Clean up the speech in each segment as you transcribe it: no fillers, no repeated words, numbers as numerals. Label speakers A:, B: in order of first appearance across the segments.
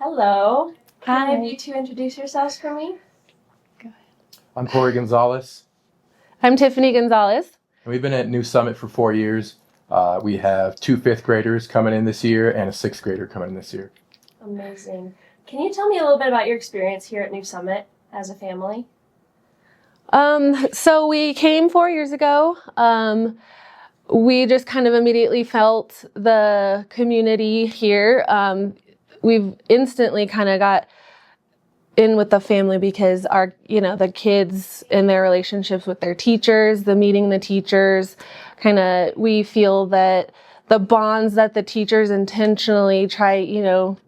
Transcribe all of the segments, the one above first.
A: Hello. Can
B: Hi.
A: any of you two introduce yourselves for me?
C: I'm Corey Gonzalez,
B: I'm Tiffany Gonzalez.
C: and we've been at New Summit for 4 years. We have two fifth graders coming in this year and a sixth grader coming in this year.
A: Amazing. Can you tell me a little bit about your experience here at New Summit as a family?
B: So we came 4 years ago. We just kind of immediately felt the community here. We've instantly kind of got in with the family because the kids and their relationships with their teachers, the meeting the teachers, we feel that the bonds that the teachers intentionally try,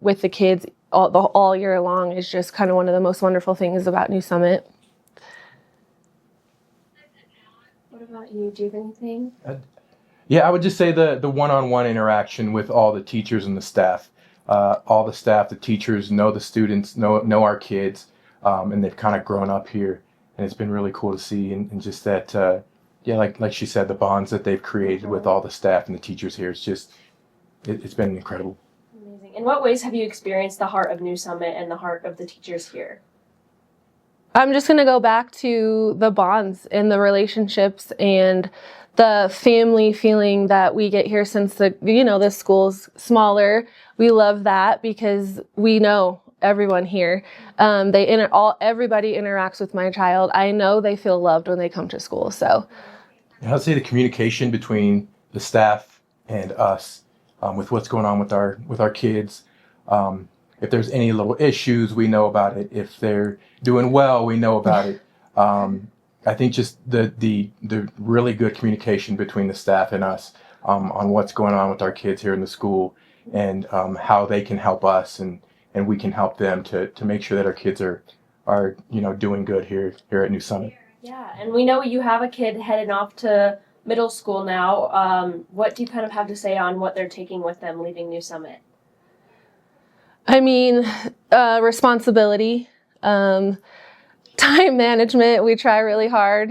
B: with the kids all year long is just kind of one of the most wonderful things about New Summit.
A: What about you? Do you have anything?
C: Yeah, I would just say the one-on-one interaction with all the teachers and the staff. All the staff, the teachers know the students, know our kids, and they've kind of grown up here, and it's been really cool to see, and just that, like she said, the bonds that they've created with all the staff and the teachers here. It's been incredible.
A: Amazing. In what ways have you experienced the heart of New Summit and the heart of the teachers here?
B: I'm just going to go back to the bonds and the relationships and the family feeling that we get here since the school's smaller. We love that because we know everyone here. Everybody interacts with my child. I know they feel loved when they come to school. So
C: I'd say the communication between the staff and us, with what's going on with our kids. If there's any little issues, we know about it. If they're doing well, we know about it. I think just the really good communication between the staff and us, on what's going on with our kids here in the school, and how they can help us and we can help them to make sure that our kids are doing good here at New Summit.
A: Yeah, and we know you have a kid heading off to middle school now. What do you kind of have to say on what they're taking with them leaving New Summit?
B: I mean, responsibility, time management. We try really hard,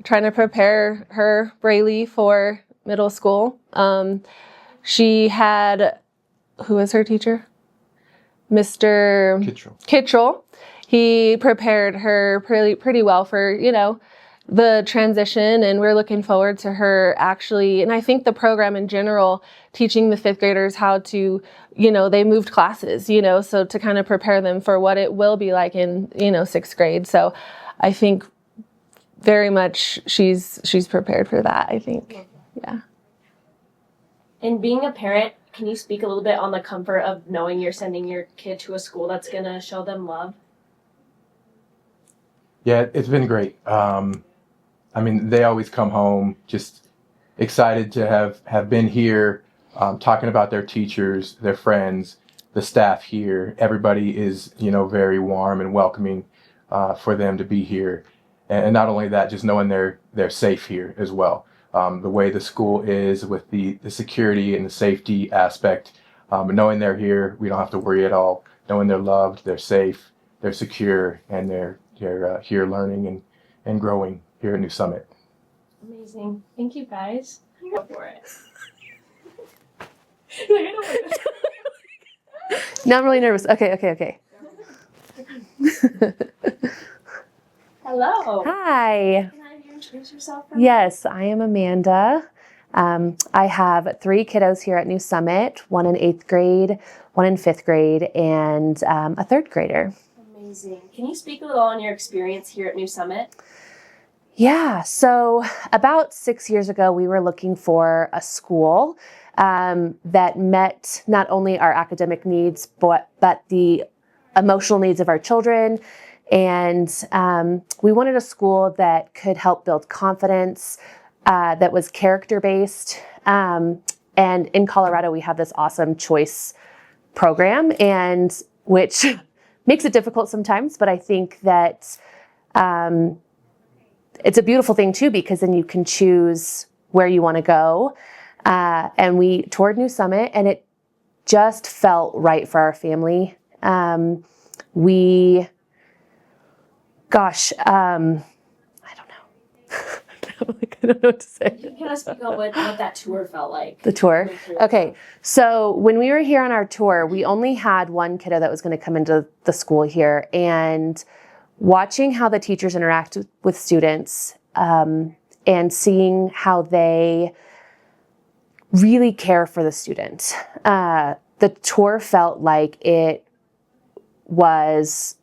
B: trying to prepare her, Braylee, for middle school. She had, who was her teacher? Mr. Kittrell. He prepared her pretty well for, the transition, and we're looking forward to her actually, and I think the program in general, teaching the fifth graders how to, they moved classes, so to kind of prepare them for what it will be like in, sixth grade. So I think very much she's prepared for that, I think. Yeah.
A: And being a parent, can you speak a little bit on the comfort of knowing you're sending your kid to a school that's going to show them love?
C: Yeah, it's been great. They always come home just excited to have been here, talking about their teachers, their friends, the staff here. Everybody is, very warm and welcoming for them to be here. And not only that, just knowing they're safe here as well. The way the school is with the security and the safety aspect, knowing they're here, we don't have to worry at all. Knowing they're loved, they're safe, they're secure, and they're here learning and growing here at New Summit.
A: Amazing. Thank you, guys. Go for it.
B: Now I'm really nervous. Okay.
A: Hello.
D: Hi.
A: Can I have you introduce yourself?
D: Yes, I am Amanda. I have 3 kiddos here at New Summit, one in 8th grade, one in 5th grade, and a 3rd grader.
A: Amazing. Can you speak a little on your experience here at New Summit?
D: Yeah, so about 6 years ago, we were looking for a school that met not only our academic needs, but the emotional needs of our children. And we wanted a school that could help build confidence, that was character-based. And in Colorado, we have this awesome choice program, and which makes it difficult sometimes, but I think that it's a beautiful thing too, because then you can choose where you want to go. And we toured New Summit, and it just felt right for our family. I don't know. Like, I don't know what to say.
A: You can kind of speak on what that tour felt like.
D: The tour.
A: Going through.
D: Okay, so when we were here on our tour, we only had one kiddo that was going to come into the school here, and watching how the teachers interact with students and seeing how they really care for the student. The tour felt like it was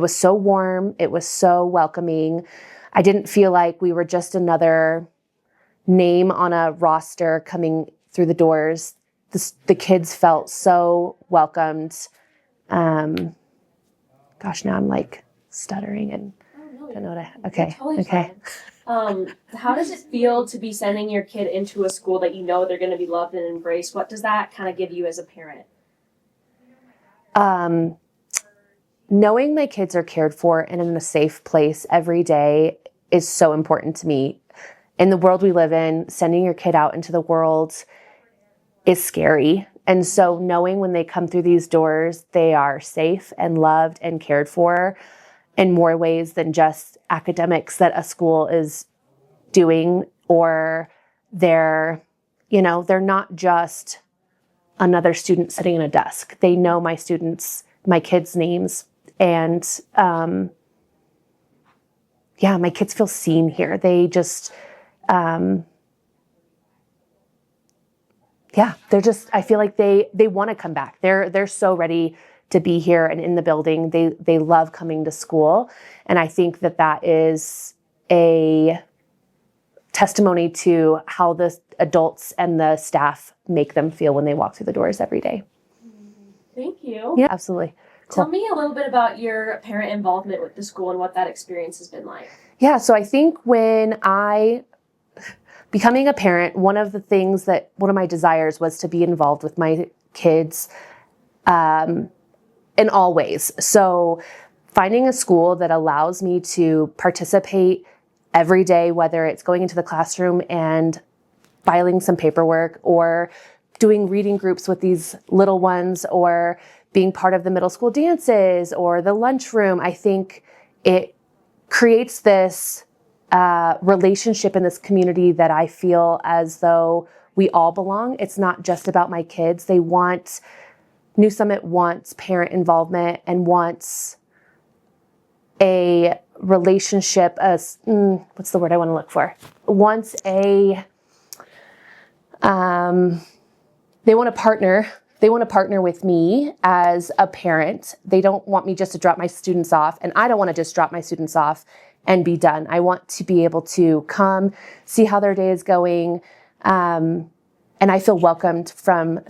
D: so warm, it was so welcoming. I didn't feel like we were just another name on a roster coming through the doors. The kids felt so welcomed. Gosh, now I'm like stuttering and
A: Oh,
D: don't know what
A: no,
D: okay,
A: totally
D: okay.
A: fine. How does it feel to be sending your kid into a school that you know they're going to be loved and embraced? What does that kind of give you as a parent?
D: Knowing my kids are cared for and in a safe place every day is so important to me. In the world we live in, sending your kid out into the world is scary. And so knowing when they come through these doors, they are safe and loved and cared for in more ways than just academics that a school is doing, or they're not just another student sitting in a desk. They know my kids' names. And my kids feel seen here. They just, I feel like they want to come back. They're so ready to be here and in the building. They love coming to school. And I think that is a testimony to how the adults and the staff make them feel when they walk through the doors every day.
A: Thank you.
D: Yeah, absolutely.
A: Tell me a little bit about your parent involvement with the school and what that experience has been like.
D: Yeah, so I think becoming a parent, one of my desires was to be involved with my kids in all ways. So finding a school that allows me to participate every day, whether it's going into the classroom and filing some paperwork, or doing reading groups with these little ones, or being part of the middle school dances or the lunchroom, I think it creates this relationship in this community that I feel as though we all belong. It's not just about my kids. New Summit wants parent involvement and wants a relationship, what's the word I want to look for? They want to partner. They want to partner with me as a parent. They don't want me just to drop my students off, and I don't want to just drop my students off and be done. I want to be able to come, see how their day is going, and I feel welcomed from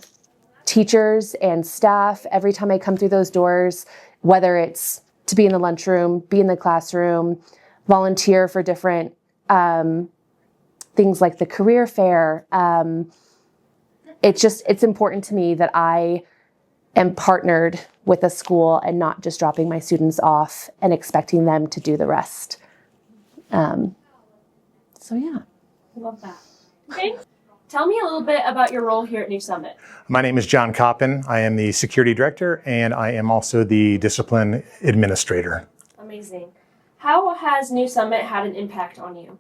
D: teachers and staff every time I come through those doors, whether it's to be in the lunchroom, be in the classroom, volunteer for different things like the career fair. It's important to me that I am partnered with a school and not just dropping my students off and expecting them to do the rest.
A: I love that. Okay. Tell me a little bit about your role here at New Summit.
E: My name is John Coppin. I am the security director, and I am also the discipline administrator.
A: Amazing. How has New Summit had an impact on you?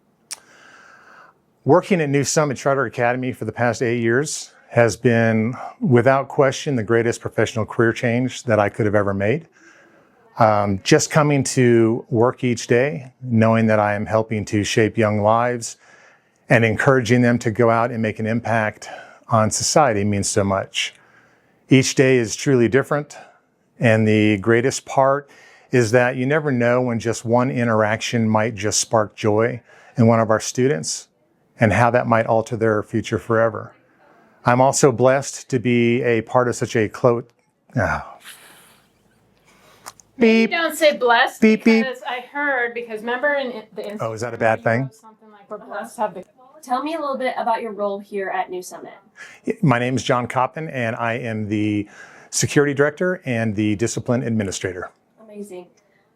E: Working at New Summit Charter Academy for the past 8 years has been, without question, the greatest professional career change that I could have ever made. Just coming to work each day, knowing that I am helping to shape young lives and encouraging them to go out and make an impact on society means so much. Each day is truly different, and the greatest part is that you never know when just one interaction might just spark joy in one of our students and how that might alter their future forever. I'm also blessed to be a part of such a
F: Maybe don't say blessed
E: Beep, beep.
F: because remember in the
E: Oh, is that a bad thing?
F: Something like we're blessed to have the
A: Tell me a little bit about your role here at New Summit.
E: My name is John Coppin, and I am the security director and the discipline administrator.
A: Amazing.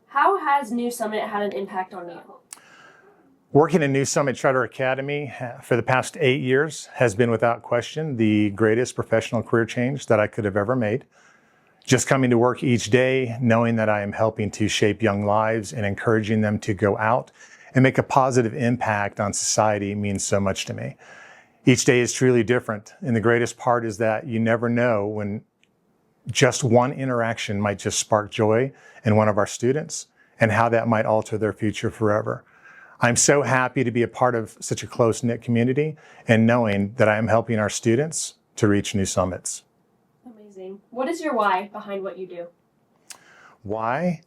A: How has New Summit had an impact on you?
E: Working in New Summit Charter Academy for the past 8 years has been, without question, the greatest professional career change that I could have ever made. Just coming to work each day, knowing that I am helping to shape young lives and encouraging them to go out and make a positive impact on society means so much to me. Each day is truly different, and the greatest part is that you never know when just one interaction might just spark joy in one of our students and how that might alter their future forever. I'm so happy to be a part of such a close-knit community and knowing that I am helping our students to reach new summits.
A: Amazing. What is your why behind what you do?
E: Why?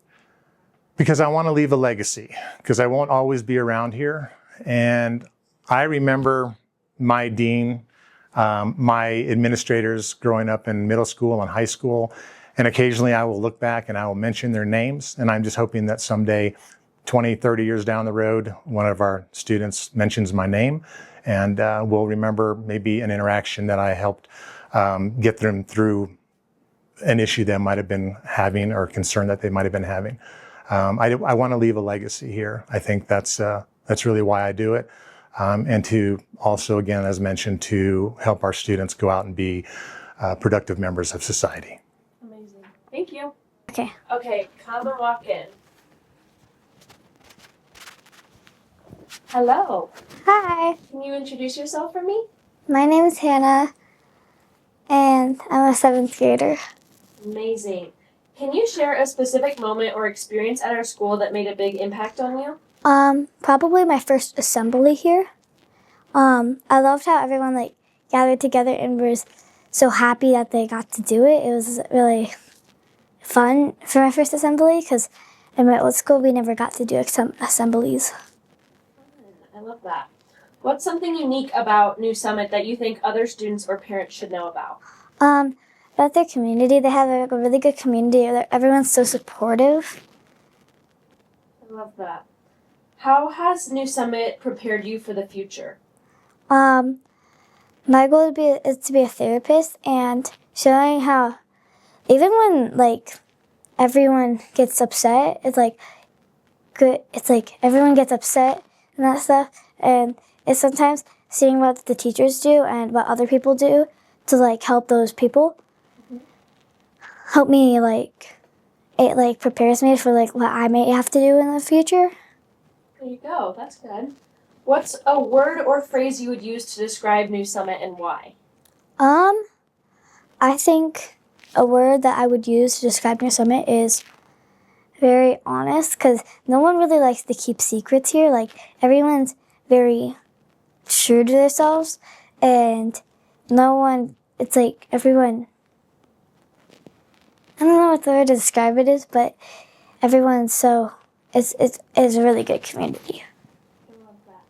E: Because I want to leave a legacy, because I won't always be around here. And I remember my dean, my administrators growing up in middle school and high school, and occasionally I will look back and I will mention their names, and I'm just hoping that someday, 20, 30 years down the road, one of our students mentions my name, and we'll remember maybe an interaction that I helped get them through an issue they might have been having or concern that they might have been having. I want to leave a legacy here. I think that's really why I do it. And to also, again, as mentioned, to help our students go out and be productive members of society.
A: Amazing. Thank you.
G: Okay.
A: Okay, come and walk in. Hello.
G: Hi,
A: Can you introduce yourself for me?
G: my name is Hannah, and I'm a 7th grader.
A: Amazing. Can you share a specific moment or experience at our school that made a big impact on you?
G: Probably my first assembly here. I loved how everyone gathered together and was so happy that they got to do it. It was really fun for my first assembly because in my old school we never got to do assemblies.
A: I love that. What's something unique about New Summit that you think other students or parents should know about?
G: About their community, they have a really good community. Everyone's so supportive.
A: I love that. How has New Summit prepared you for the future?
G: My goal is to be a therapist and showing how even when everyone gets upset, it's good. It's everyone gets upset and that stuff, and it's sometimes seeing what the teachers do and what other people do to help those people. Help me it prepares me for what I may have to do in the future.
A: There you go. That's good. What's a word or phrase you would use to describe New Summit and why?
G: I think a word that I would use to describe New Summit is very honest, because no one really likes to keep secrets here. Everyone's very true to themselves, and no one, it's everyone, I don't know what the word to describe it is, but everyone's it's a really good community.
A: I love that.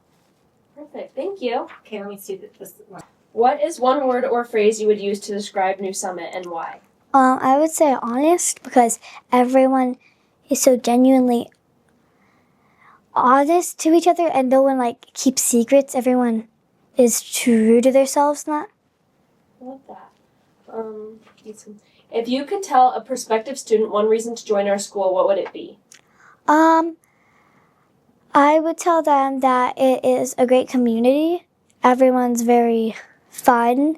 A: Perfect. Thank you.
F: Okay, let me see this one.
A: What is one word or phrase you would use to describe New Summit and why?
G: I would say honest, because everyone is so genuinely honest to each other, and no one keeps secrets. Everyone is true to themselves, not.
A: I love that. If you could tell a prospective student one reason to join our school, what would it be?
G: I would tell them that it is a great community. Everyone's very fun,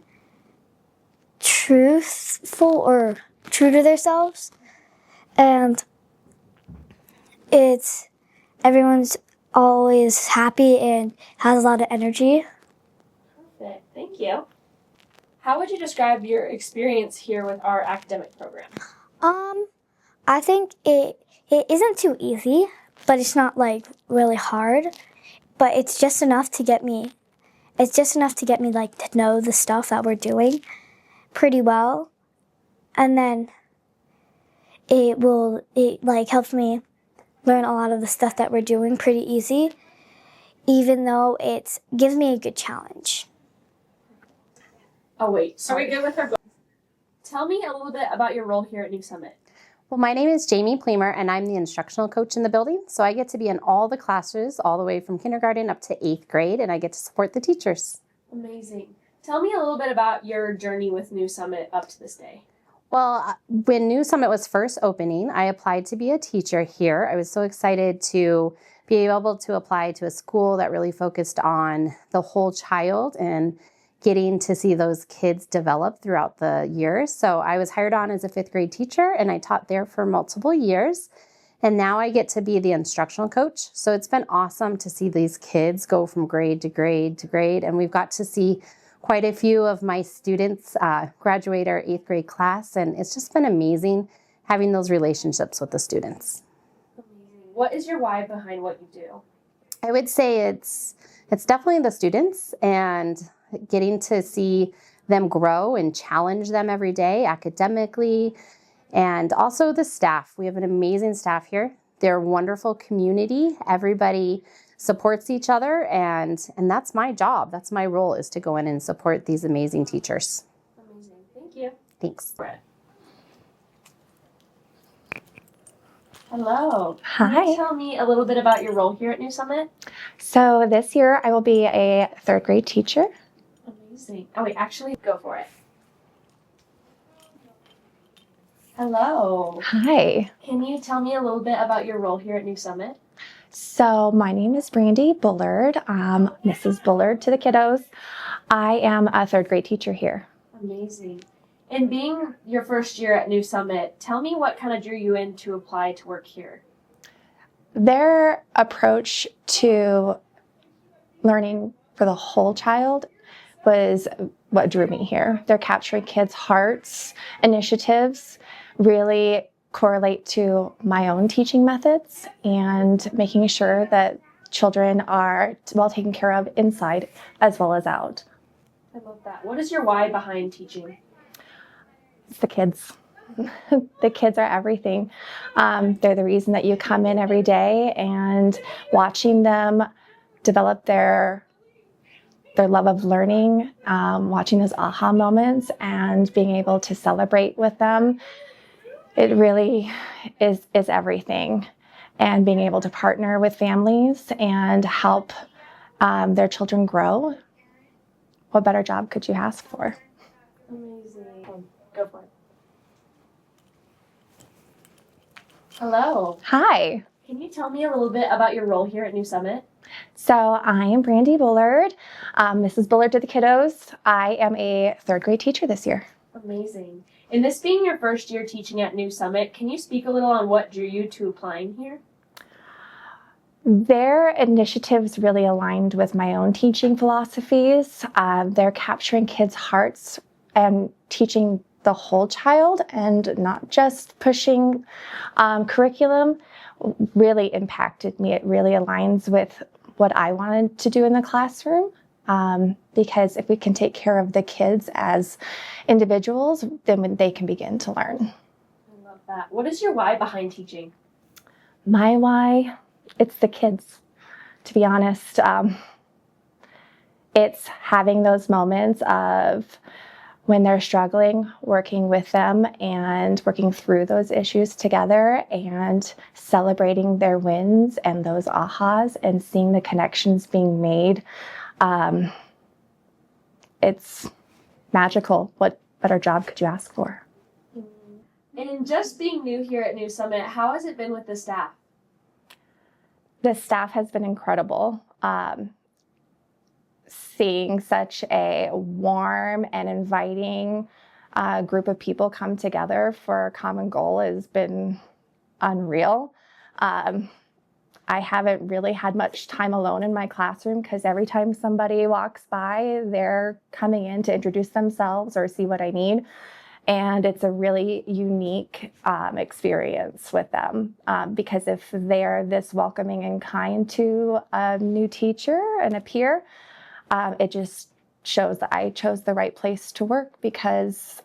G: truthful, or true to themselves, and everyone's always happy and has a lot of energy.
A: Perfect. Thank you. How would you describe your experience here with our academic program?
G: I think it isn't too easy, but it's not really hard. But it's just enough to get me. It's just enough to get me to know the stuff that we're doing pretty well, and then it helps me learn a lot of the stuff that we're doing pretty easy, even though it gives me a good challenge.
A: Oh, wait.
F: Are
A: Sorry.
F: we good with her?
A: Tell me a little bit about your role here at New Summit.
H: Well, my name is Jamie Plemer, and I'm the instructional coach in the building. So I get to be in all the classes, all the way from kindergarten up to 8th grade, and I get to support the teachers.
A: Amazing. Tell me a little bit about your journey with New Summit up to this day.
H: Well, when New Summit was first opening, I applied to be a teacher here. I was so excited to be able to apply to a school that really focused on the whole child and getting to see those kids develop throughout the years. So I was hired on as a 5th grade teacher, and I taught there for multiple years. And now I get to be the instructional coach. So it's been awesome to see these kids go from grade to grade to grade. And we've got to see quite a few of my students graduate our 8th grade class. And it's just been amazing having those relationships with the students.
A: What is your why behind what you do?
H: I would say it's definitely the students and getting to see them grow and challenge them every day academically, and also the staff. We have an amazing staff here. They're a wonderful community. Everybody supports each other, and that's my job. That's my role, is to go in and support these amazing teachers.
A: Amazing. Thank you.
H: Thanks.
A: Brett. Hello.
I: Hi.
A: Can you tell me a little bit about your role here at New Summit?
I: So this year I will be a 3rd grade teacher.
A: Amazing. Oh wait, actually, go for it. Hello.
I: Hi.
A: Can you tell me a little bit about your role here at New Summit?
I: So my name is Brandy Bullard, Mrs. Bullard to the kiddos. I am a 3rd grade teacher here.
A: Amazing. And being your first year at New Summit, tell me what kind of drew you in to apply to work here?
I: Their approach to learning for the whole child was what drew me here. They're capturing kids' hearts, initiatives really correlate to my own teaching methods and making sure that children are well taken care of inside as well as out.
A: I love that. What is your why behind teaching?
I: It's the kids. The kids are everything. They're the reason that you come in every day, and watching them develop their love of learning, watching those aha moments and being able to celebrate with them, it really is everything. And being able to partner with families and help their children grow, what better job could you ask for?
A: Amazing. Go for it. Hello.
I: Hi.
A: Can you tell me a little bit about your role here at New Summit?
I: So I am Brandy Bullard, Mrs. Bullard to the kiddos. I am a 3rd grade teacher this year.
A: Amazing. And this being your first year teaching at New Summit, can you speak a little on what drew you to applying here?
I: Their initiatives really aligned with my own teaching philosophies. They're capturing kids' hearts and teaching the whole child and not just pushing curriculum really impacted me. It really aligns with what I wanted to do in the classroom, because if we can take care of the kids as individuals, then they can begin to learn.
A: I love that. What is your why behind teaching?
I: My why, it's the kids, to be honest. It's having those moments of when they're struggling, working with them and working through those issues together and celebrating their wins and those ahas and seeing the connections being made. It's magical. What better job could you ask for?
A: And just being new here at New Summit, how has it been with the staff?
I: The staff has been incredible. Seeing such a warm and inviting group of people come together for a common goal has been unreal. I haven't really had much time alone in my classroom because every time somebody walks by, they're coming in to introduce themselves or see what I need. And it's a really unique experience with them because if they're this welcoming and kind to a new teacher and a peer, it just shows that I chose the right place to work because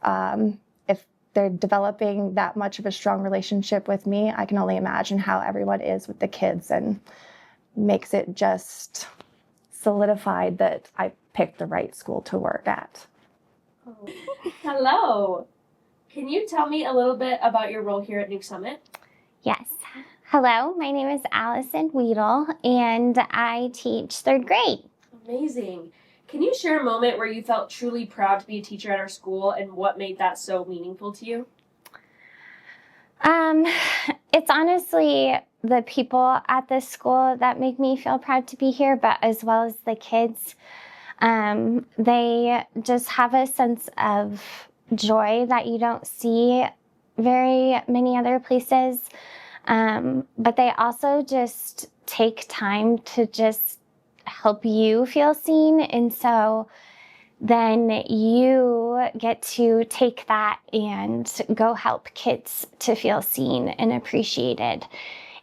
I: if they're developing that much of a strong relationship with me, I can only imagine how everyone is with the kids, and makes it just solidified that I picked the right school to work at.
A: Oh. Hello. Can you tell me a little bit about your role here at New Summit?
J: Yes. Hello, my name is Allison Weedle, and I teach 3rd grade.
A: Amazing. Can you share a moment where you felt truly proud to be a teacher at our school and what made that so meaningful to you?
J: It's honestly the people at this school that make me feel proud to be here, but as well as the kids. They just have a sense of joy that you don't see very many other places. But they also just take time to just help you feel seen. And so then you get to take that and go help kids to feel seen and appreciated.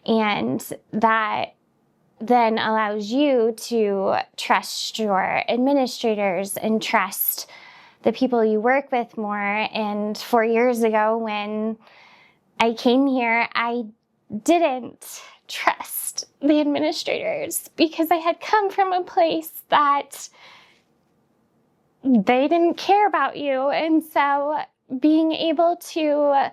J: And that then allows you to trust your administrators and trust the people you work with more. And 4 years ago, when I came here, I didn't trust the administrators because I had come from a place that they didn't care about you. And so being able to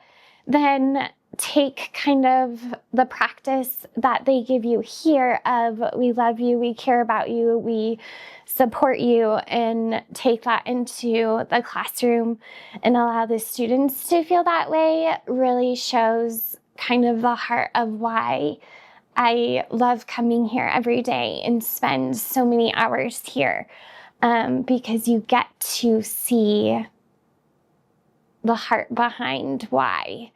J: then take kind of the practice that they give you here of we love you, we care about you, we support you, and take that into the classroom and allow the students to feel that way really shows kind of the heart of why I love coming here every day and spend so many hours here. Because you get to see the heart behind why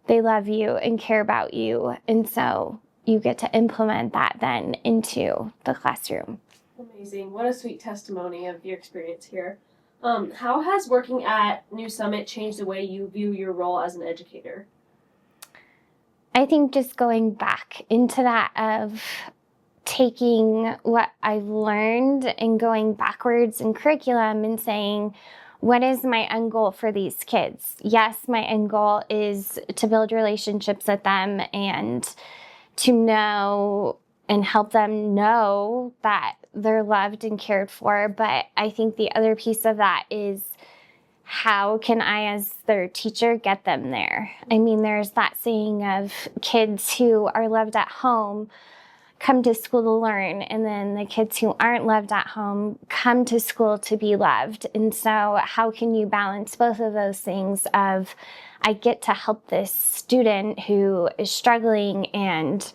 J: they love you and care about you. And so you get to implement that then into the classroom.
A: Amazing. What a sweet testimony of your experience here. How has working at New Summit changed the way you view your role as an educator?
J: I think just going back into that of taking what I've learned and going backwards in curriculum and saying, what is my end goal for these kids? Yes, my end goal is to build relationships with them and to know and help them know that they're loved and cared for. But I think the other piece of that is, how can I, as their teacher, get them there? I mean, there's that saying of kids who are loved at home come to school to learn, and then the kids who aren't loved at home come to school to be loved. And so how can you balance both of those things of, I get to help this student who is struggling and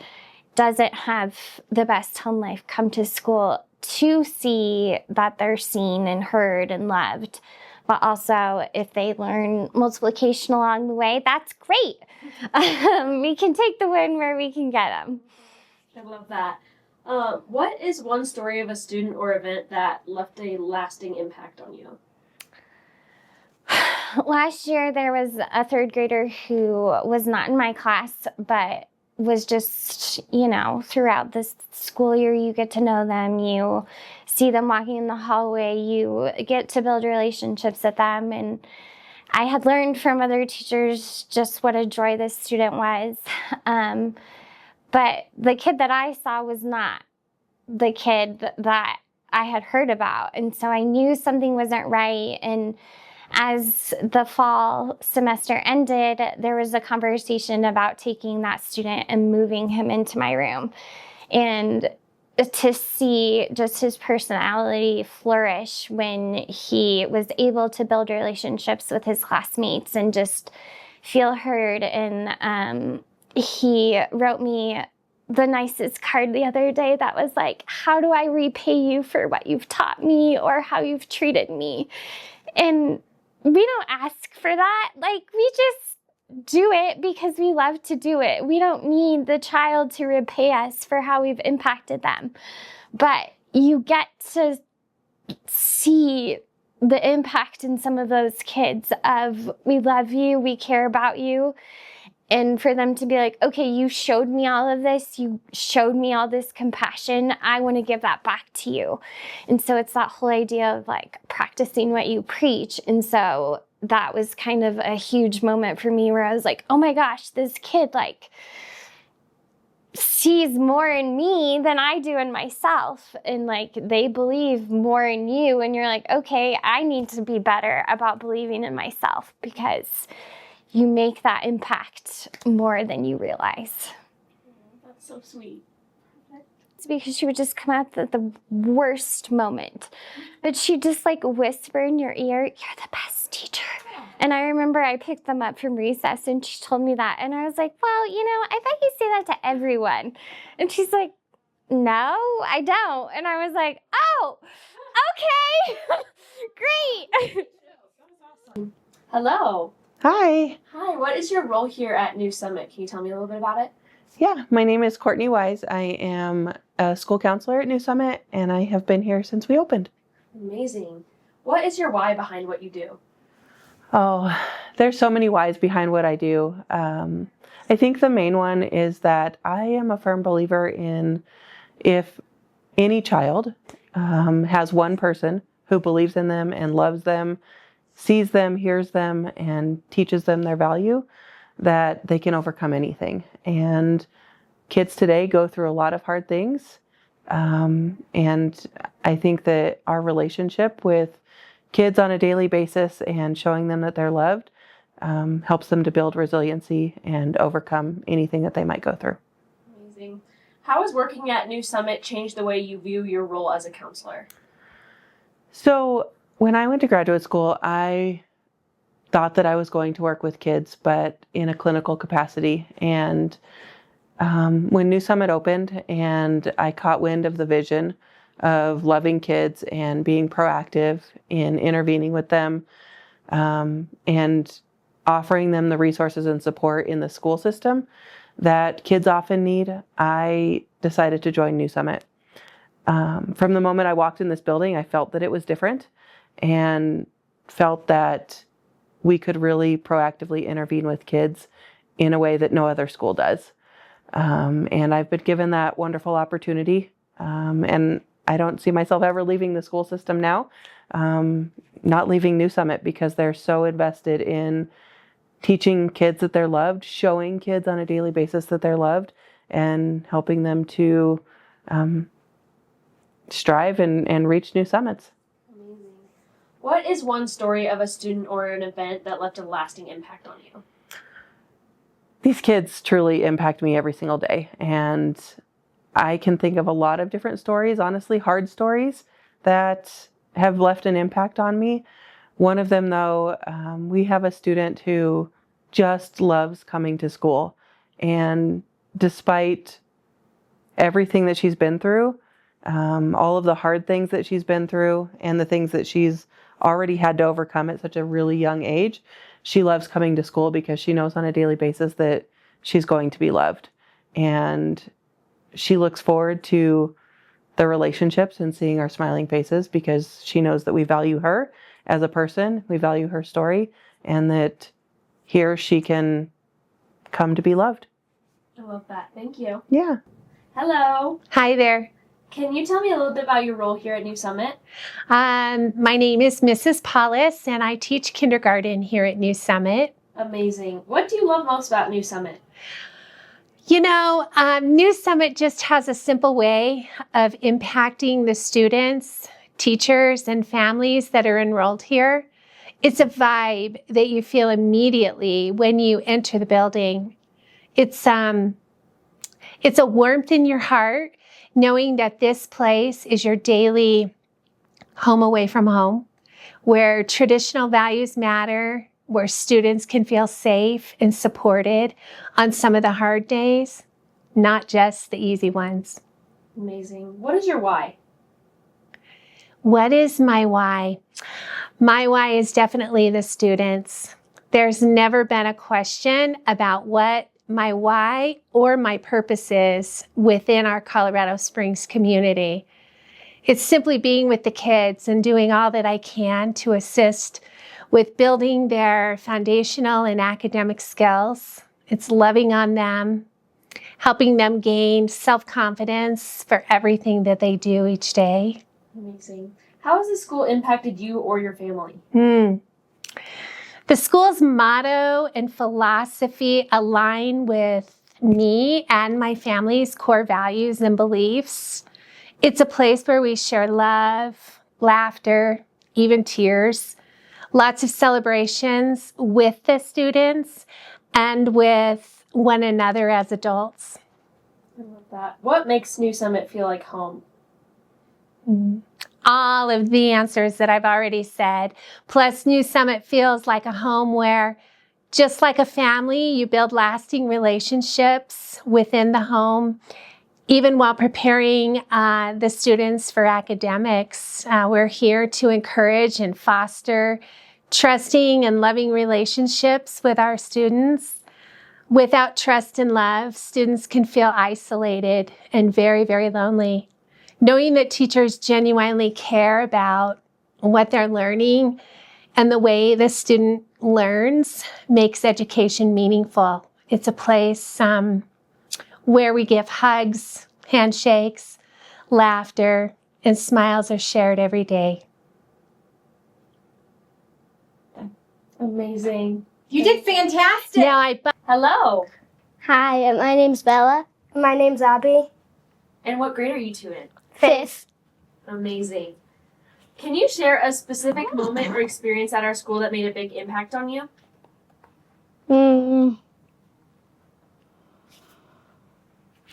J: doesn't have the best home life come to school to see that they're seen and heard and loved. But also, if they learn multiplication along the way, that's great. We can take the win where we can get them.
A: I love that. What is one story of a student or event that left a lasting impact on you?
J: Last year, there was a third grader who was not in my class, but was just, throughout this school year, you get to know them, you see them walking in the hallway, you get to build relationships with them. And I had learned from other teachers just what a joy this student was. But the kid that I saw was not the kid that I had heard about. And so I knew something wasn't right. And as the fall semester ended, there was a conversation about taking that student and moving him into my room. And to see just his personality flourish when he was able to build relationships with his classmates and just feel heard. And he wrote me the nicest card the other day that was like, how do I repay you for what you've taught me or how you've treated me? And we don't ask for that. We just do it because we love to do it. We don't need the child to repay us for how we've impacted them. But you get to see the impact in some of those kids of, we love you, we care about you. And for them to be like, okay, you showed me all of this. You showed me all this compassion. I want to give that back to you. And so it's that whole idea of practicing what you preach. And so that was kind of a huge moment for me where I was like, oh my gosh, this kid sees more in me than I do in myself. And they believe more in you. And you're like, okay, I need to be better about believing in myself because you make that impact more than you realize.
A: That's so sweet.
J: It's because she would just come out at the worst moment. But she'd just whisper in your ear, you're the best teacher. And I remember I picked them up from recess and she told me that. And I was like, well, I thought you say that to everyone. And she's like, no, I don't. And I was like, oh, okay, great.
A: Hello.
K: Hi.
A: Hi, what is your role here at New Summit? Can you tell me a little bit about it?
K: Yeah, my name is Courtney Wise. I am a school counselor at New Summit, and I have been here since we opened.
A: Amazing. What is your why behind what you do?
K: Oh, there's so many whys behind what I do. I think the main one is that I am a firm believer in if any child has one person who believes in them and loves them, sees them, hears them, and teaches them their value, that they can overcome anything. And kids today go through a lot of hard things. And I think that our relationship with kids on a daily basis and showing them that they're loved helps them to build resiliency and overcome anything that they might go through.
A: Amazing. How has working at New Summit changed the way you view your role as a counselor?
K: So when I went to graduate school, I thought that I was going to work with kids, but in a clinical capacity. And when New Summit opened and I caught wind of the vision of loving kids and being proactive in intervening with them and offering them the resources and support in the school system that kids often need, I decided to join New Summit. From the moment I walked in this building, I felt that it was different and felt that we could really proactively intervene with kids in a way that no other school does. And I've been given that wonderful opportunity. And I don't see myself ever leaving the school system now, not leaving New Summit, because they're so invested in teaching kids that they're loved, showing kids on a daily basis that they're loved, and helping them to strive and reach new summits.
A: Amazing. What is one story of a student or an event that left a lasting impact on you?
K: These kids truly impact me every single day. And I can think of a lot of different stories, honestly, hard stories that have left an impact on me. One of them, though, we have a student who just loves coming to school. And despite everything that she's been through, all of the hard things that she's been through and the things that she's already had to overcome at such a really young age, she loves coming to school because she knows on a daily basis that she's going to be loved. And she looks forward to the relationships and seeing our smiling faces because she knows that we value her as a person, we value her story, and that here she can come to be loved.
A: I love that. Thank you.
K: Yeah.
A: Hello.
L: Hi there.
A: Can you tell me a little bit about your role here at New Summit?
L: My name is Mrs. Paulus, and I teach kindergarten here at New Summit.
A: Amazing. What do you love most about New Summit?
L: You know, New Summit just has a simple way of impacting the students, teachers, and families that are enrolled here. It's a vibe that you feel immediately when you enter the building. It's a warmth in your heart, knowing that this place is your daily home away from home, where traditional values matter, where students can feel safe and supported on some of the hard days, not just the easy ones.
A: Amazing. What is your why?
L: What is my why? My why is definitely the students. There's never been a question about what my why or my purpose is within our Colorado Springs community. It's simply being with the kids and doing all that I can to assist with building their foundational and academic skills. It's loving on them, helping them gain self-confidence for everything that they do each day.
A: Amazing. How has the school impacted you or your family?
L: The school's motto and philosophy align with me and my family's core values and beliefs. It's a place where we share love, laughter, even tears, lots of celebrations with the students and with one another as adults.
A: I love that. What makes New Summit feel like home?
L: All of the answers that I've already said. Plus, New Summit feels like a home where, just like a family, you build lasting relationships within the home. Even while preparing the students for academics, we're here to encourage and foster trusting and loving relationships with our students. Without trust and love, students can feel isolated and very, very lonely. Knowing that teachers genuinely care about what they're learning and the way the student learns makes education meaningful. It's a place where we give hugs, handshakes, laughter, and smiles are shared every day.
A: Amazing.
M: You did fantastic.
L: Now
A: Hello.
G: Hi, my name's Bella. My name's Abby.
A: And what grade are you two in?
G: 5th.
A: Amazing. Can you share a specific moment or experience at our school that made a big impact on you?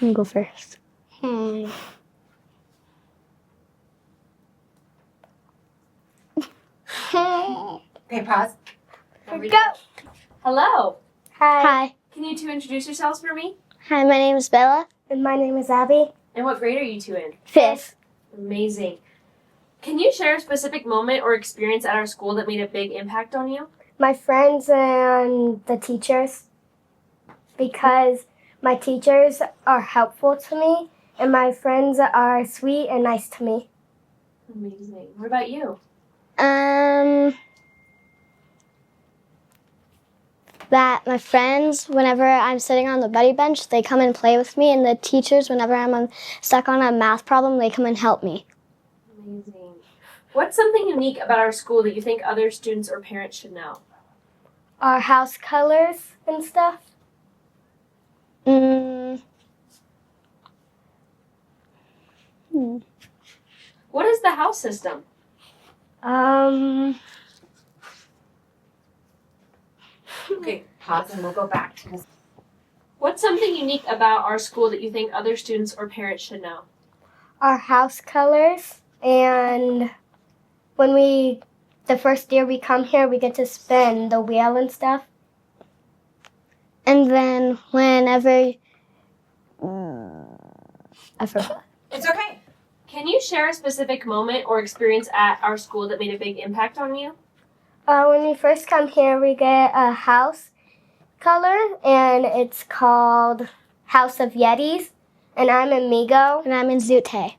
G: I'll go first.
M: Okay, pause.
G: Go.
A: Hello.
G: Hi.
A: Can you two introduce yourselves for me?
G: Hi, my name is Bella. And my name is Abby.
A: And what grade are you two in?
G: 5th.
A: Amazing. Can you share a specific moment or experience at our school that made a big impact on you?
G: My friends and the teachers. Because my teachers are helpful to me and my friends are sweet and nice to me.
A: Amazing. What about you?
G: That my friends, whenever I'm sitting on the buddy bench, they come and play with me, and the teachers, whenever I'm stuck on a math problem, they come and help me.
A: Amazing. What's something unique about our school that you think other students or parents should know?
G: Our house colors and stuff.
A: What is the house system?
M: Okay, pause and we'll go back to this.
A: What's something unique about our school that you think other students or parents should know?
G: Our house colors, and when the first year we come here, we get to spin the wheel and stuff. And then whenever I forgot.
M: It's okay.
A: Can you share a specific moment or experience at our school that made a big impact on you?
G: When we first come here, we get a house color, and it's called House of Yetis. And I'm in Migo. And I'm in Zute.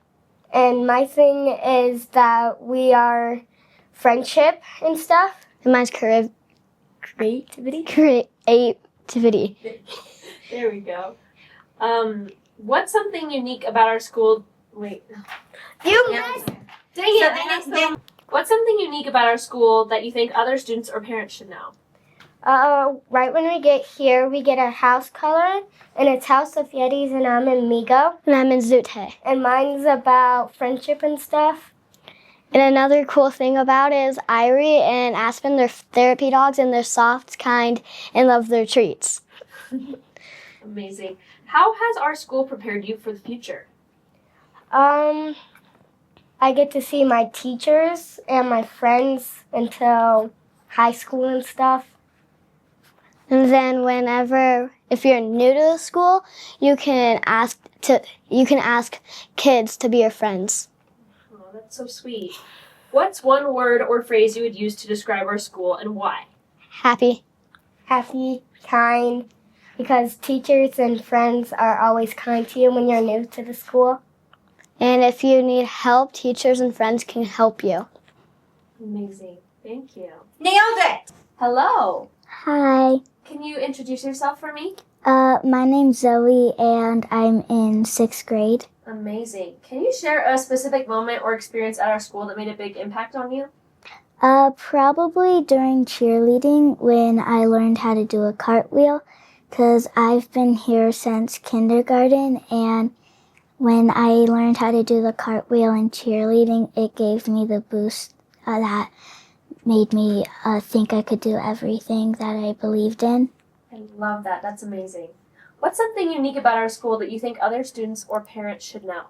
G: And my thing is that we are friendship and stuff. And mine's creativity. Creativity.
A: There we go. What's something unique about our school? Wait.
G: You missed.
A: Dang it. What's something unique about our school that you think other students or parents should know?
G: Right when we get here, we get a house color, and it's House of Yetis, and I'm in Migo. And I'm in Zute. And mine's about friendship and stuff. And another cool thing about it is Irie and Aspen, they're therapy dogs, and they're soft, kind, and love their treats.
A: Amazing. How has our school prepared you for the future?
G: I get to see my teachers and my friends until high school and stuff. And then if you're new to the school, you can ask kids to be your friends.
A: Oh, that's so sweet. What's one word or phrase you would use to describe our school and why?
G: Happy. Happy, kind, because teachers and friends are always kind to you when you're new to the school. And if you need help, teachers and friends can help you.
A: Amazing. Thank you.
M: Nailed it.
A: Hello.
G: Hi.
A: Can you introduce yourself for me?
G: My name's Zoe, and I'm in 6th grade.
A: Amazing. Can you share a specific moment or experience at our school that made a big impact on you?
G: Probably during cheerleading when I learned how to do a cartwheel, because I've been here since kindergarten, and when I learned how to do the cartwheel in cheerleading, it gave me the boost that made me think I could do everything that I believed in.
A: I love that. That's amazing. What's something unique about our school that you think other students or parents should know?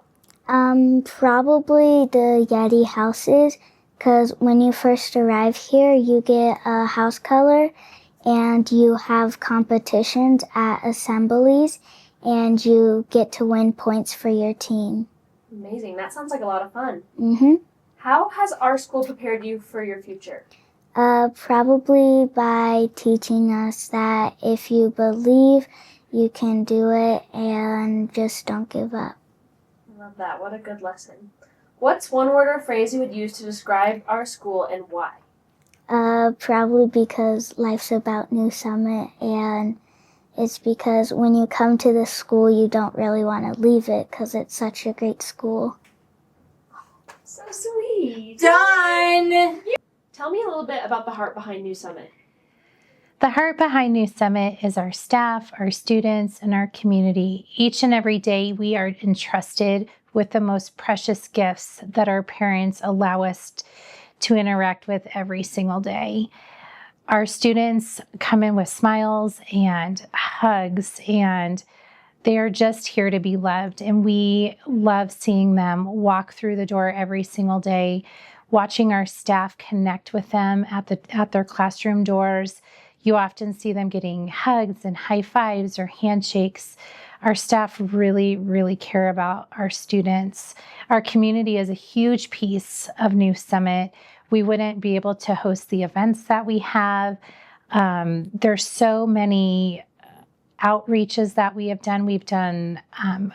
G: Probably the Yeti houses, because when you first arrive here, you get a house color, and you have competitions at assemblies, and you get to win points for your team.
A: Amazing. That sounds like a lot of fun.
G: Mm-hmm.
A: How has our school prepared you for your future?
G: Probably by teaching us that if you believe, you can do it and just don't give up.
A: I love that. What a good lesson. What's one word or phrase you would use to describe our school and why?
G: Probably because life's about New Summit, and it's because when you come to this school, you don't really want to leave it because it's such a great school.
A: So sweet.
M: Done!
A: Tell me a little bit about the heart behind New Summit.
N: The heart behind New Summit is our staff, our students, and our community. Each and every day, we are entrusted with the most precious gifts that our parents allow us to interact with every single day. Our students come in with smiles and hugs, and they are just here to be loved. And we love seeing them walk through the door every single day, watching our staff connect with them at their classroom doors. You often see them getting hugs and high fives or handshakes. Our staff really, really care about our students. Our community is a huge piece of New Summit. We wouldn't be able to host the events that we have. There's so many outreaches that we have done. We've done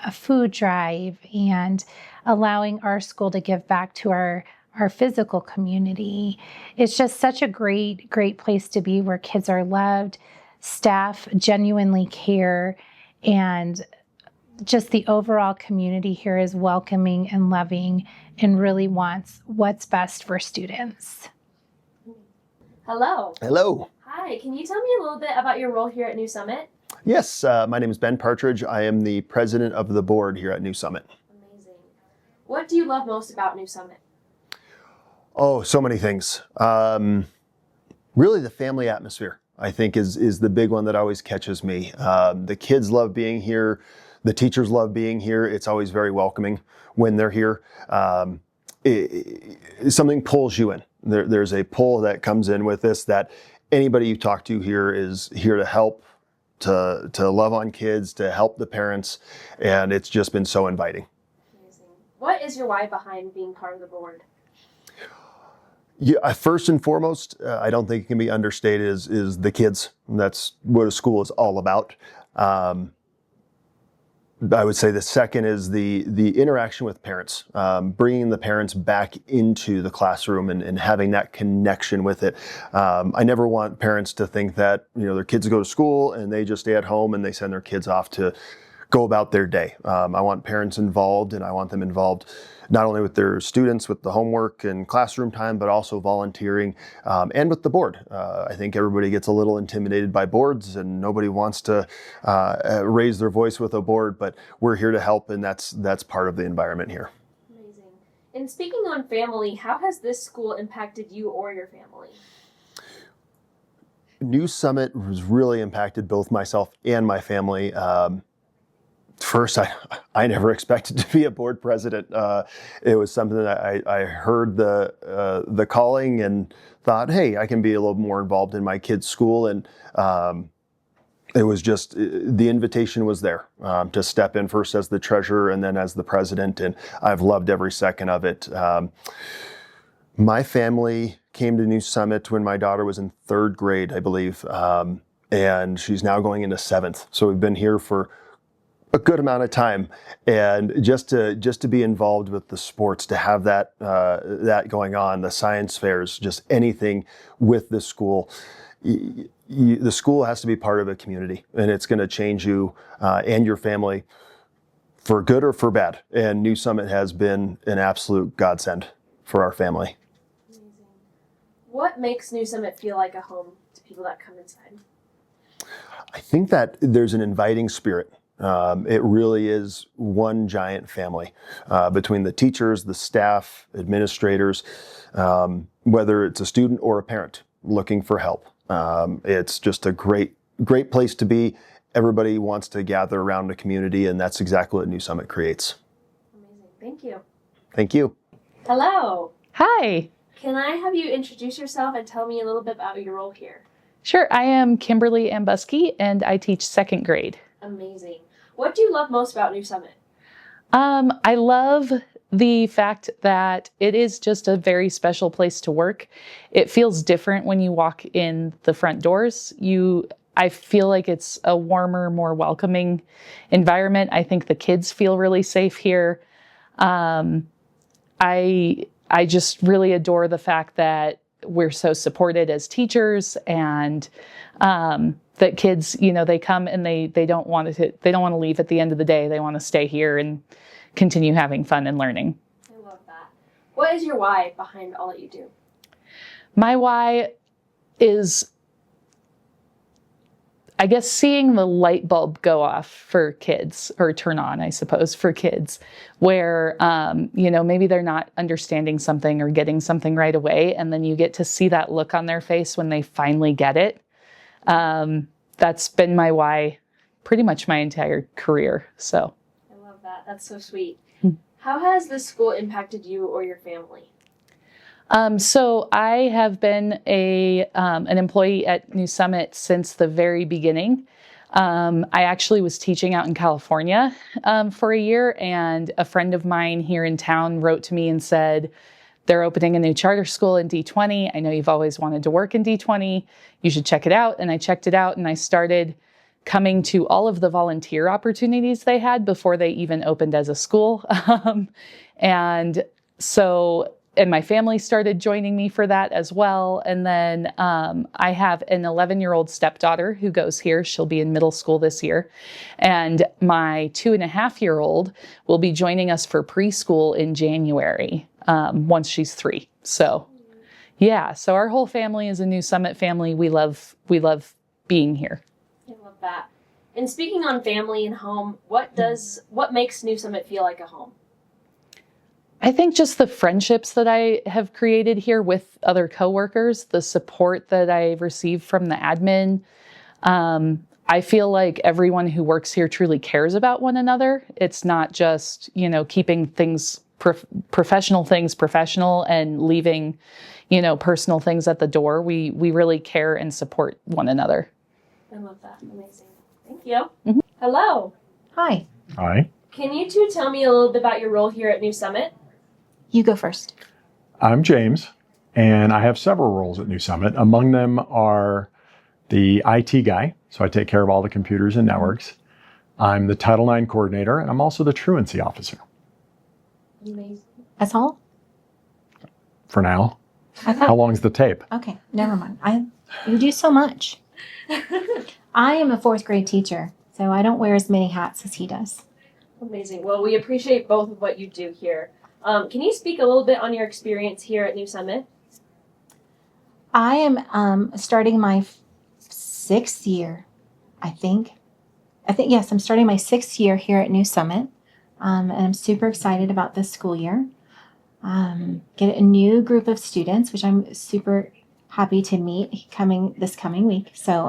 N: a food drive and allowing our school to give back to our physical community. It's just such a great, great place to be where kids are loved, staff genuinely care, and just the overall community here is welcoming and loving and really wants what's best for students.
A: Hello.
O: Hello.
A: Hi. Can you tell me a little bit about your role here at New Summit?
O: Yes, my name is Ben Partridge. I am the president of the board here at New Summit.
A: Amazing. What do you love most about New Summit?
O: Oh, so many things. Really the family atmosphere, I think, is the big one that always catches me. The kids love being here. The teachers love being here. It's always very welcoming when they're here. Something pulls you in. There's a pull that comes in with this that anybody you talk to here is here to help, to love on kids, to help the parents, and it's just been so inviting.
A: Amazing. What is your why behind being part of the board?
O: Yeah, first and foremost, I don't think it can be understated, is the kids. That's what a school is all about. I would say the second is the interaction with parents, bringing the parents back into the classroom and having that connection with it. I never want parents to think that their kids go to school and they just stay at home and they send their kids off to go about their day. I want parents involved, and I want them involved not only with their students, with the homework and classroom time, but also volunteering and with the board. I think everybody gets a little intimidated by boards and nobody wants to raise their voice with a board, but we're here to help, and that's part of the environment here.
A: Amazing. And speaking on family, how has this school impacted you or your family?
O: New Summit has really impacted both myself and my family. First, I never expected to be a board president. It was something that I heard the calling and thought, hey, I can be a little more involved in my kids' school. And it was just, the invitation was there to step in first as the treasurer and then as the president. And I've loved every second of it. My family came to New Summit when my daughter was in 3rd grade, I believe. And she's now going into 7th. So we've been here for a good amount of time, and just to be involved with the sports, to have that going on, the science fairs, just anything with the school. The school has to be part of a community, and it's going to change you and your family for good or for bad. And New Summit has been an absolute godsend for our family.
A: Amazing. What makes New Summit feel like a home to people that come inside?
O: I think that there's an inviting spirit. It really is one giant family between the teachers, the staff, administrators, whether it's a student or a parent looking for help. It's just a great place to be. Everybody wants to gather around a community, and that's exactly what New Summit creates.
A: Amazing. Thank you.
O: Thank you.
A: Hello.
P: Hi.
A: Can I have you introduce yourself and tell me a little bit about your role here?
P: Sure. I am Kimberly Ambuski, and I teach 2nd grade.
A: Amazing. What do you love most about New Summit?
P: I love the fact that it is just a very special place to work. It feels different when you walk in the front doors. I feel like it's a warmer, more welcoming environment. I think the kids feel really safe here. I just really adore the fact that we're so supported as teachers, and that kids, they come and they don't want to leave at the end of the day. They want to stay here and continue having fun and learning.
A: I love that. What is your why behind all that you do?
P: My why is, I guess, seeing the light bulb go off for kids, or turn on, I suppose, for kids, where, maybe they're not understanding something or getting something right away. And then you get to see that look on their face when they finally get it. That's been my why pretty much my entire career. So
A: I love that. That's so sweet. How has this school impacted you or your family?
P: So I have been an employee at New Summit since the very beginning. I actually was teaching out in California for a year, and a friend of mine here in town wrote to me and said, they're opening a new charter school in D20. I know you've always wanted to work in D20. You should check it out. And I checked it out, and I started coming to all of the volunteer opportunities they had before they even opened as a school. And my family started joining me for that as well. And then I have an 11-year-old stepdaughter who goes here. She'll be in middle school this year. And my 2.5-year-old will be joining us for preschool in January, once she's 3. So yeah, so our whole family is a New Summit family. We love being here.
A: I love that. And speaking on family and home, what makes New Summit feel like a home?
P: I think just the friendships that I have created here with other coworkers, the support that I receive from the admin. I feel like everyone who works here truly cares about one another. It's not just, keeping things, professional things professional and leaving, personal things at the door. We really care and support one another.
A: I love that. Amazing. Thank you. Mm-hmm. Hello.
Q: Hi.
E: Hi.
A: Can you two tell me a little bit about your role here at New Summit?
Q: You go first.
E: I'm James, and I have several roles at New Summit. Among them are the IT guy, so I take care of all the computers and networks. I'm the Title IX coordinator, and I'm also the truancy officer.
A: Amazing.
Q: That's all?
E: For now.
Q: I thought,
E: How long's the tape?
Q: Okay, never mind. You do so much. I am a 4th grade teacher, so I don't wear as many hats as he does.
A: Amazing. Well, we appreciate both of what you do here. Can you speak a little bit on your experience here at New Summit?
Q: I am starting my 6th year, I think. Yes, I'm starting my 6th year here at New Summit, and I'm super excited about this school year. Get a new group of students, which I'm super happy to meet this coming week. So,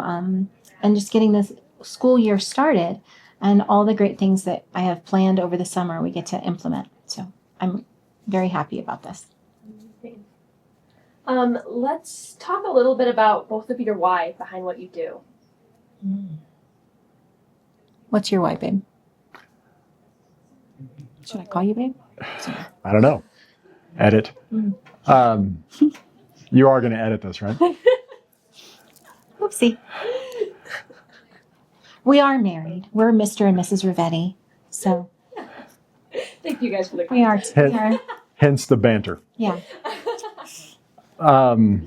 Q: and just getting this school year started, and all the great things that I have planned over the summer we get to implement. So I'm very happy about this.
A: Let's talk a little bit about both of your why behind what you do.
Q: What's your why, babe? Should I call you babe?
E: I don't know. Edit. You are going to edit this, right?
Q: Oopsie. We are married. We're Mr. and Mrs. Rivetti. So
A: thank you guys for the
Q: we are.
E: Hence the banter.
Q: Yeah.
E: I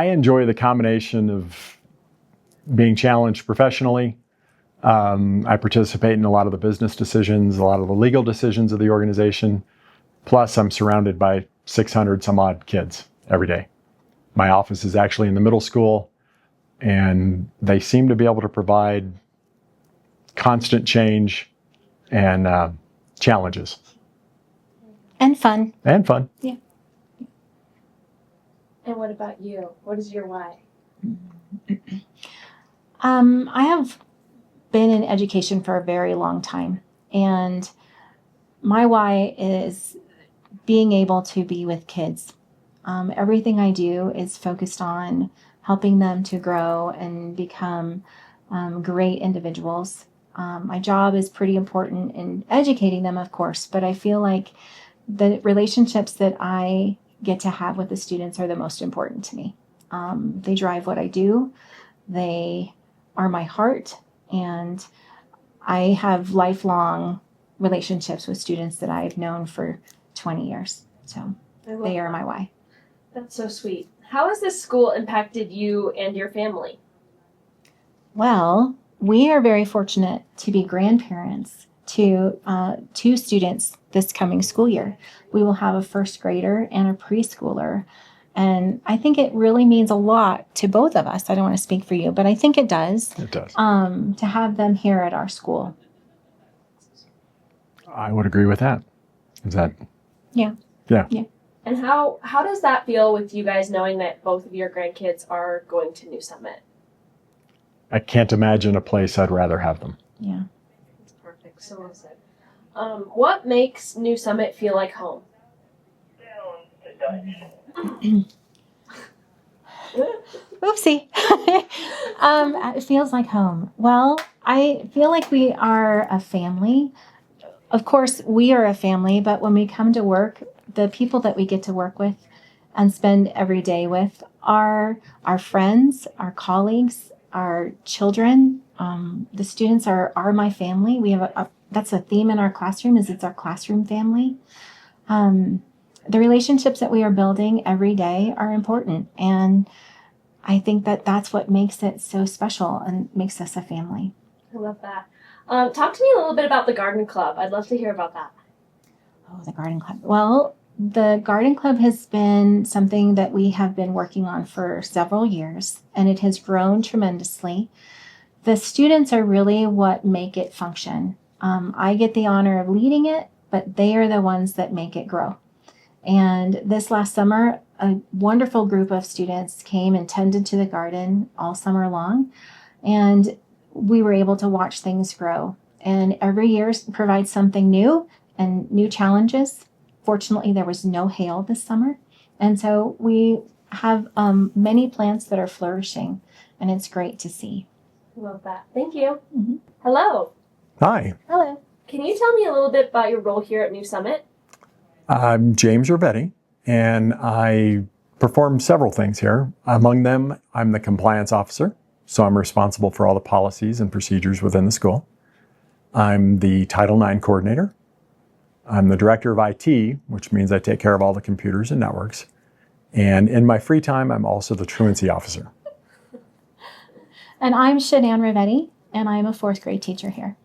E: enjoy the combination of being challenged professionally. I participate in a lot of the business decisions, a lot of the legal decisions of the organization. Plus, I'm surrounded by 600 some odd kids every day. My office is actually in the middle school, and they seem to be able to provide constant change and challenges.
Q: And fun.
E: And fun.
Q: Yeah.
A: And what about you? What is your why?
Q: I have been in education for a very long time, and my why is being able to be with kids. Everything I do is focused on helping them to grow and become great individuals. My job is pretty important in educating them, of course, but I feel like the relationships that I get to have with the students are the most important to me. They drive what I do. They are my heart, and I have lifelong relationships with students that I've known for 20 years. So they are my why.
A: That's so sweet. How has this school impacted you and your family?
Q: Well, we are very fortunate to be grandparents to 2 students this coming school year. We will have a first grader and a preschooler. And I think it really means a lot to both of us. I don't want to speak for you, but I think it does.
R: It does.
Q: To have them here at our school.
R: I would agree with that. Is that?
Q: Yeah.
R: Yeah.
Q: Yeah.
A: And how does that feel with you guys knowing that both of your grandkids are going to New Summit?
R: I can't imagine a place I'd rather have them.
Q: Yeah.
A: That's perfect. So well said. What makes New Summit feel like home?
Q: Oopsie. It feels like home. Well, I feel like we are a family. Of course, we are a family, but when we come to work, the people that we get to work with and spend every day with are our friends, our colleagues, our children. The students are my family. We have that's a theme in our classroom, is it's our classroom family. The relationships that we are building every day are important, and I think that that's what makes it so special and makes us a family.
A: I love that. Talk to me a little bit about the garden club. I'd love to hear about that.
Q: Oh, the garden club. Well, the garden club has been something that we have been working on for several years, and it has grown tremendously. The students are really what make it function. I get the honor of leading it, but they are the ones that make it grow. And this last summer, a wonderful group of students came and tended to the garden all summer long, and we were able to watch things grow. And every year provides something new and new challenges. Fortunately, there was no hail this summer, and so we have many plants that are flourishing, and it's great to see.
A: I love that. Thank you.
Q: Mm-hmm.
A: Hello.
R: Hi,
A: Hello. Can you tell me a little bit about your role here at New Summit?
R: I'm James Ravetti, and I perform several things here. Among them, I'm the compliance officer, so I'm responsible for all the policies and procedures within the school. I'm the Title IX coordinator. I'm the director of IT, which means I take care of all the computers and networks. And in my free time, I'm also the truancy officer.
Q: And I'm Shanann Ravetti, and I'm a 4th grade teacher here.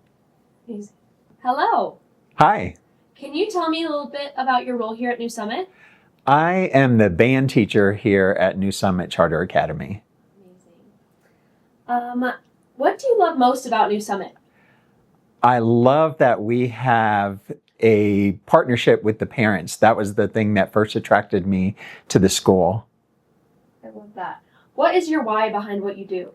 A: Amazing. Hello.
S: Hi,
A: Can you tell me a little bit about your role here at New Summit?
S: I am the band teacher here at New Summit Charter Academy.
A: What do you love most about New Summit?
S: I love that we have a partnership with the parents. That was the thing that first attracted me to the school.
A: I love that. What is your why behind what you do?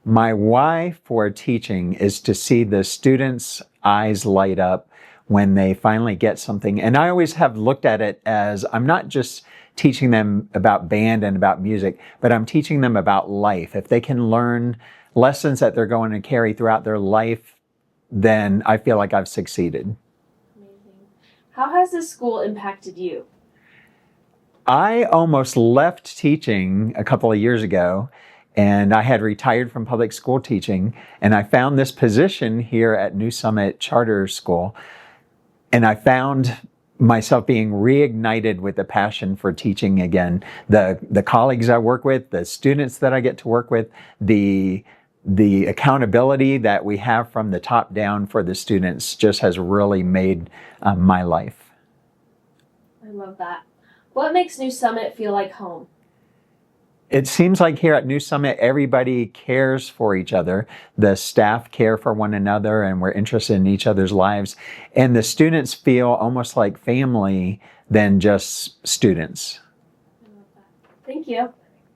S: My why for teaching is to see the students' eyes light up when they finally get something. And I always have looked at it as I'm not just teaching them about band and about music, but I'm teaching them about life. If they can learn lessons that they're going to carry throughout their life, then I feel like I've succeeded.
A: How has this school impacted you?
S: I almost left teaching a couple of years ago, and I had retired from public school teaching, and I found this position here at New Summit Charter School, and I found myself being reignited with the passion for teaching again. The colleagues I work with, the students that I get to work with, the accountability that we have from the top down for the students just has really made my life.
A: I love that. What makes New Summit feel like home?
S: It seems like here at New Summit, everybody cares for each other. The staff care for one another, and we're interested in each other's lives. And the students feel almost like family than just students.
A: Thank you.